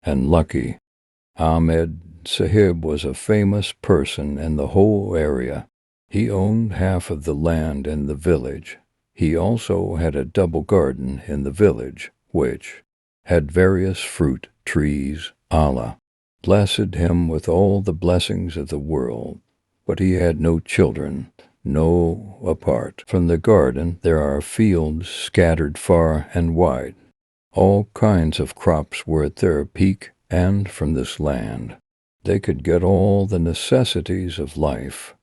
and lucky. Ahmed Sahib was a famous person in the whole area. He owned half of the land in the village. He also had a double garden in the village, which had various fruit trees. Allah blessed him with all the blessings of the world, but he had no children. No, apart from the garden there are fields scattered far and wide. All kinds of crops were at their peak, and from this land they could get all the necessities of life.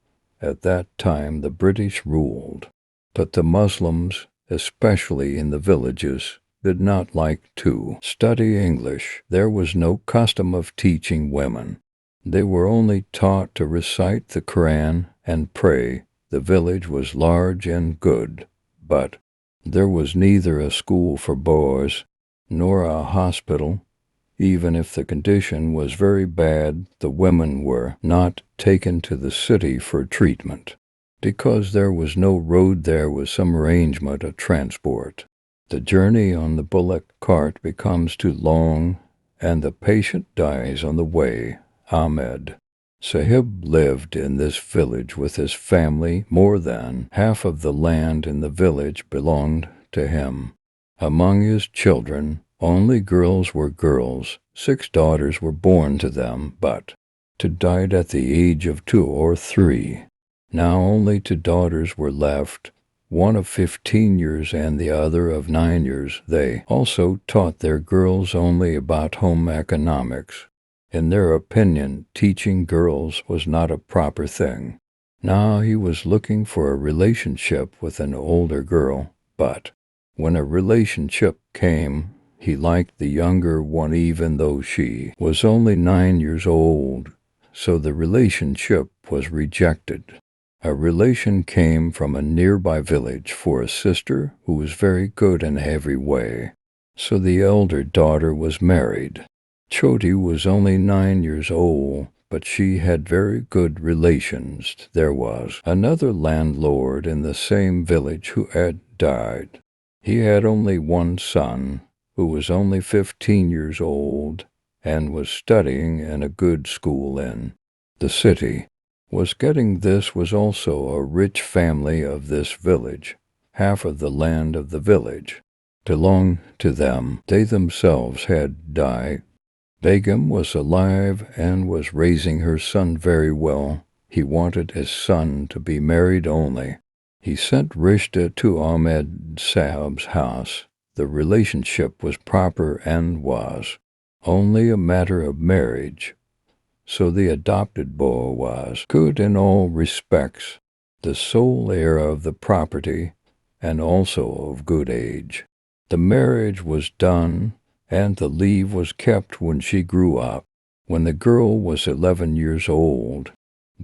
At that time the British ruled, but the Muslims, especially in the villages, did not like to study English. There was no custom of teaching women. They were only taught to recite the Quran and pray. The village was large and good, but there was neither a school for boys nor a hospital. Even if the condition was very bad, the women were not taken to the city for treatment, because there was no road. There was some arrangement of transport. The journey on the bullock cart becomes too long, and the patient dies on the way. Ahmed Sahib lived in this village with his family. More than half of the land in the village belonged to him. Among his children, only girls were girls. 6 daughters were born to them, but 2 died at the age of 2 or 3. Now only 2 daughters were left, one of 15 years and the other of 9 years. They also taught their girls only about home economics. In their opinion, teaching girls was not a proper thing. Now he was looking for a relationship with an older girl, but when a relationship came, he liked the younger one even though she was only 9 years old, so the relationship was rejected. A relation came from a nearby village for a sister who was very good in every way, so the elder daughter was married. Choti was only 9 years old, but she had very good relations. There was another landlord in the same village who had died. He had only one son, who was only 15 years old and was studying in a good school in the city. This was also a rich family of this village. Half of the land of the village belonged to them. They themselves had died. Begum was alive and was raising her son very well. He wanted his son to be married only. He sent Rishta to Ahmed Sahib's house. The relationship was proper and was only a matter of marriage, so the adopted boy was good in all respects, the sole heir of the property, and also of good age. The marriage was done, and the leave was kept when she grew up. When the girl was 11 years old,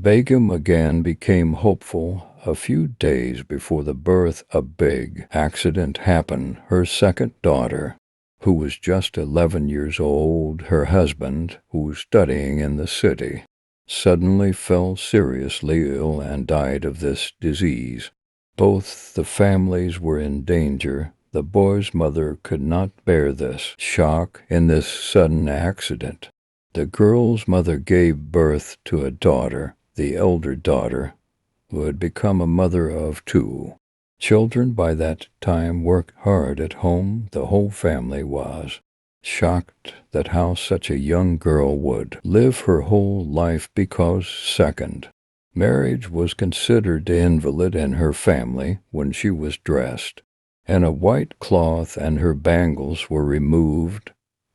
Begum again became hopeful. A few days before the birth, a big accident happened. Her second daughter, who was just 11 years old, her husband, who was studying in the city, suddenly fell seriously ill and died of this disease. Both the families were in danger. The boy's mother could not bear this shock in this sudden accident. The girl's mother gave birth to a daughter, the elder daughter, who had become a mother of 2 children. By that time worked hard at home. The whole family was shocked that how such a young girl would live her whole life because second marriage was considered invalid in her family. When she was dressed in a white cloth and her bangles were removed,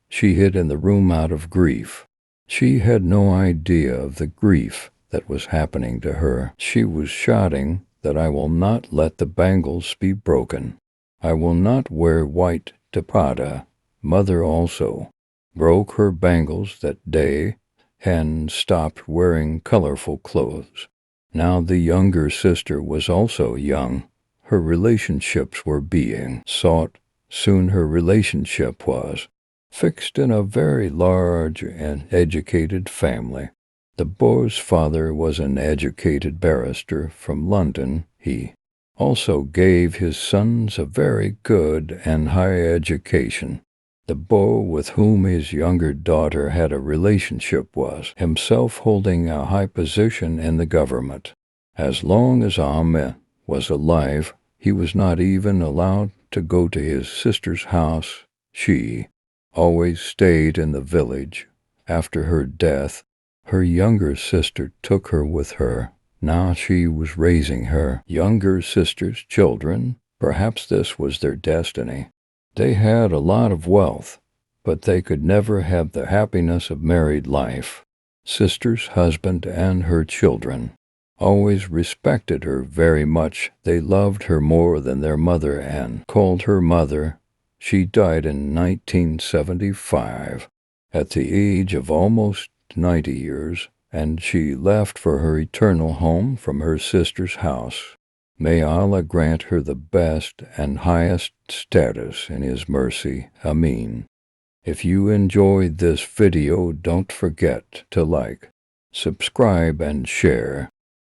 she hid in the room out of grief. She had no idea of the grief that was happening to her. She was shouting that I will not let the bangles be broken. I will not wear white tapada. Mother also broke her bangles that day and stopped wearing colorful clothes. Now the younger sister was also young. Her relationships were being sought. Soon her relationship was fixed in a very large and educated family. The boy's father was an educated barrister from London. He also gave his sons a very good and high education. The boy with whom his younger daughter had a relationship was himself holding a high position in the government. As long as Ahmed was alive, he was not even allowed to go to his sister's house. She always stayed in the village. After her death, her younger sister took her with her. Now she was raising her younger sister's children. Perhaps this was their destiny. They had a lot of wealth, but they could never have the happiness of married life. Sister's husband and her children always respected her very much. They loved her more than their mother and called her mother. She died in 1975 at the age of almost 90 years, and she left for her eternal home from her sister's house. May Allah grant her the best and highest status in His mercy. Ameen. If you enjoyed this video, don't forget to like, subscribe, and share.